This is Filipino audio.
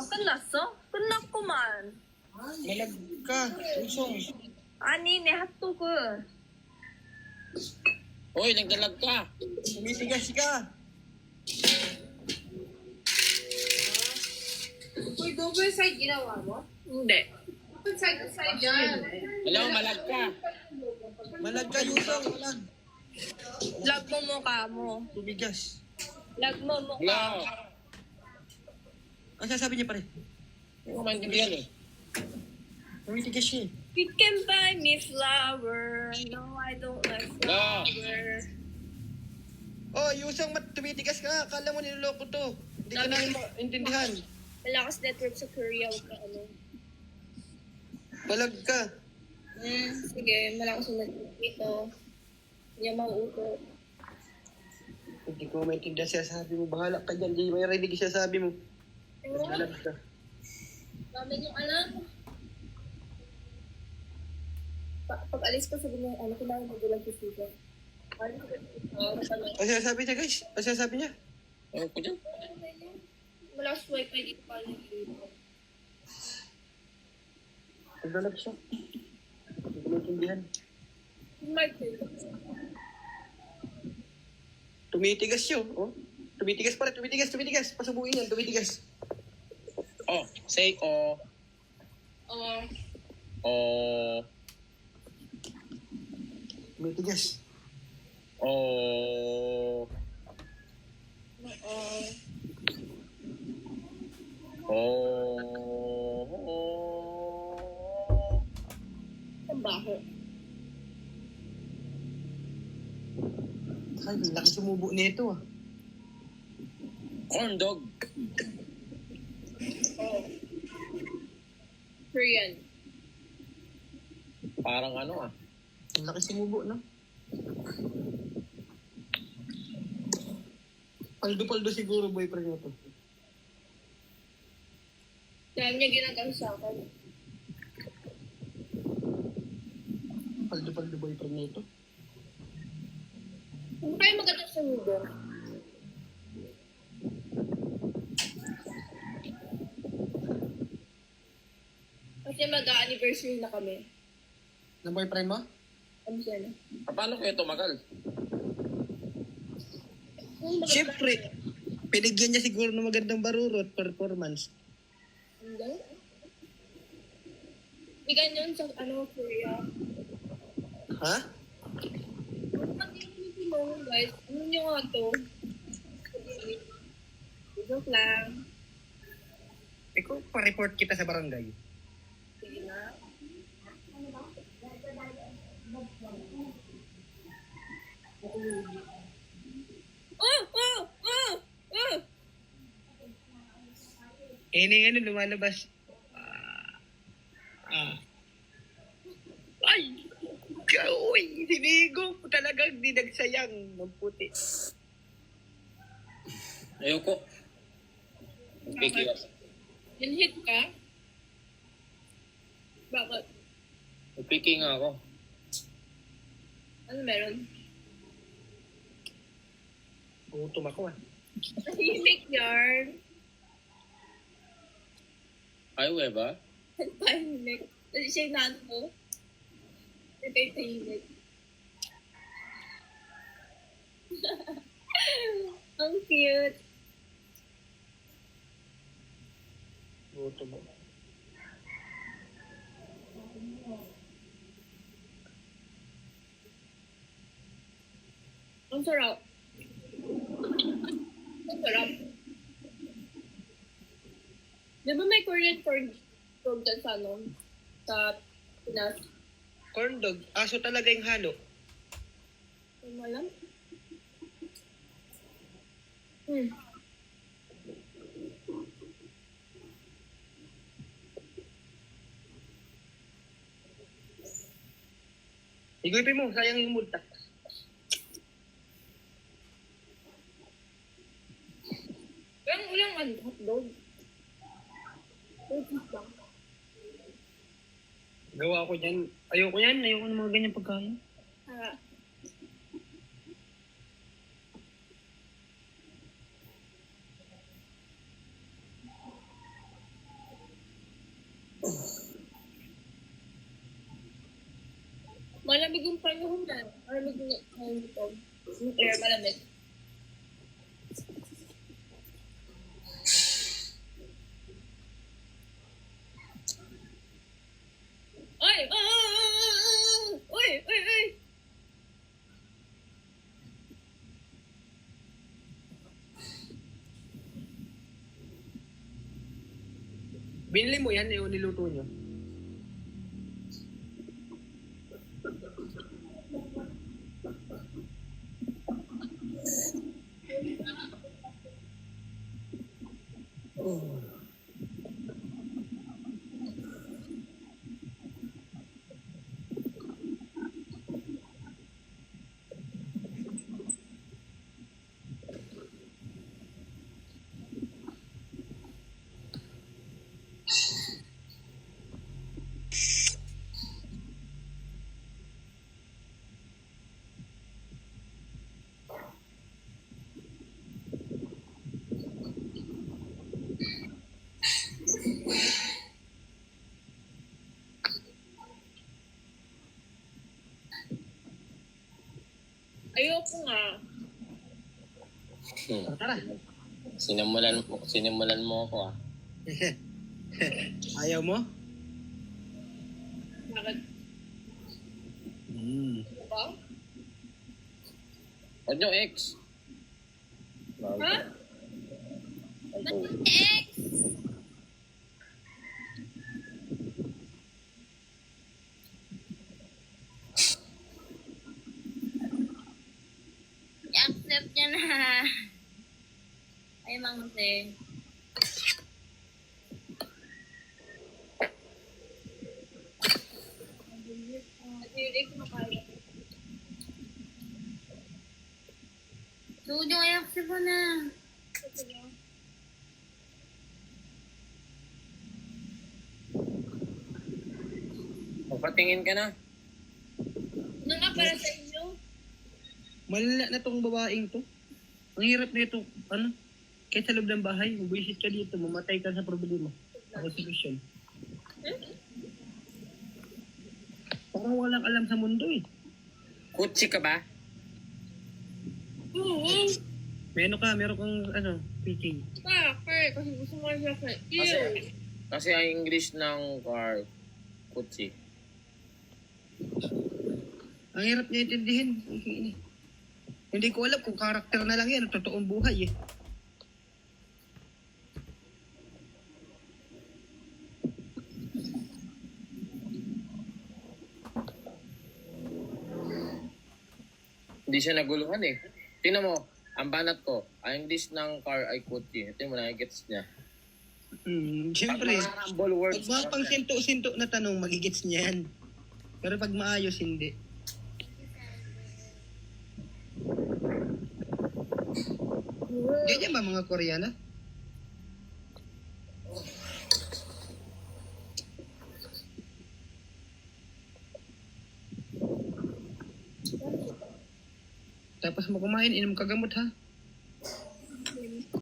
끝났어? 끝났구만. Malag ka. Usong. 아니, 내 핫도그. Hoy, nagdalag ka. Tumitigas ka. Uy, double side ginawa mo? hindi. Double side yan. Hello, malag ka. Malag ka, Usong. Malag. Lag mo mukha mo. Tumigas. Lag mo mukha Hello. mo. Ang sasabi niya pare? Hindi ko maintindihan eh. Tumitigas siya eh. You can buy me flower. No, I don't like flower. Oh, Usong, tumitigas ka. Akala mo niloloko to. Hindi ka namin maintindihan. Malakas network sa Korea. Huwag ka ano. Malag ka. Sige, malakas yung network dito. Hindi niya mauutot. Hindi ko maintindihan siya sabi mo. Bahala ka dyan. Hindi may rinig siya sabi mo. Malag ka. Dami yung alam. Pag alis ko, sabi niya, ano, kailangan magulang si Susan. Ano sasabi niya, guys? Ano sasabi niya? Ewan ko dyan. Malakas wifi dito pa rin dito. Nagdalag siya. Hindi ko maintindihan. Martin. Tumitigas siya. Oh. Tumitigas pare. Tumitigas. Pasubuin yan. Tumitigas. Oh, say oh. Oh. Oh. Tumitigas. Oh. Oh. Oh. Ang baho. Ay, laki sumubo nito ah. Corn dog. Oh. Korean. Parang ano ah. Ang laki sumubo, no? Paldo-paldo siguro boyfriend mo to. Dahil niya ginagawa sa akin. Paldo-paldo boyfriend nito. Hindi kayo maganda sa mundo. Kasi mag-anniversary na kami. Na boyfriend mo? Ano siya na? Paano kayo tumagal? Siyempre. Pinigyan niya siguro ng magandang barurot performance. Hindi? Hindi ganyan sa ano, Korea. Ha? Pag-ibig mo, guys, ano nyo nga to? Joke lang. Ikaw, pa-report kita sa barangay. Sige na. Oh! Oh! Oh! Oh! Nga lumalabas. Ay! Uy! Sinigo! Talagang di nagsayang ng puti. Ayoko. Picky up. Nilhit ka? Bakit? Picky nga ako. Ano meron? Gutom ako ah. Tahimik yarn. Ay, ba? Tahimik. Kasi siya yung naan mo. Hindi tahimik. Ang cute. Gutom ako. Ang sarap. Ang sarap. Di ba may Korean corn dyan sa ano? Sa Pinas? Corn dog. Aso talaga yung halo. Hindi mo alam? Igupin mo. Sayang yung multa. Ulang ano? Hotdog? Lang. Gawa ko dyan. Ayoko yan. Ayoko ng mga ganyan pagkain. Ah. Malamig yung panahon na. Malamig yung panahon dito. Yung air, malamig. Ay! Uy! Uy! Uy! Binili mo yan, yung niluto nyo. Ayoko nga. Tara. Sinimulan mo ako ah. Ayaw mo? Bakit? Ba? Huwag nyo ex. Ha? I-accept niya na. Ay, Mang Jose. Hindi ko makaya. Sujo, i-accept mo na. Papatingin ka na. Ano nga para sa inyo? Malala na tong babaeng to. Ang hirap na ito, ano? Kahit sa loob ng bahay, buwisit ka dito, mamatay ka sa problema. Ako solusyon. Parang walang alam sa mundo eh. Kutsi ka ba? Meron kang PK. Bakit? Kasi gusto mo siya sa Kasi ang English ng car, kutsi. Ang hirap niya intindihin. Hindi ko alam kung karakter na lang yan, totoong buhay eh. Hindi siya naguluhan eh. Tingnan mo, ang banat ko, ang English ng car ay kutsi. Ito yung gets niya. Siyempre, Pag mga rumble words, pag mga pang sinto-sinto na tanong, magigits niya yan. Pero pag maayos, hindi. Ganyan ba mga Koreana? Tapos mo kumain, inom ka gamot ha?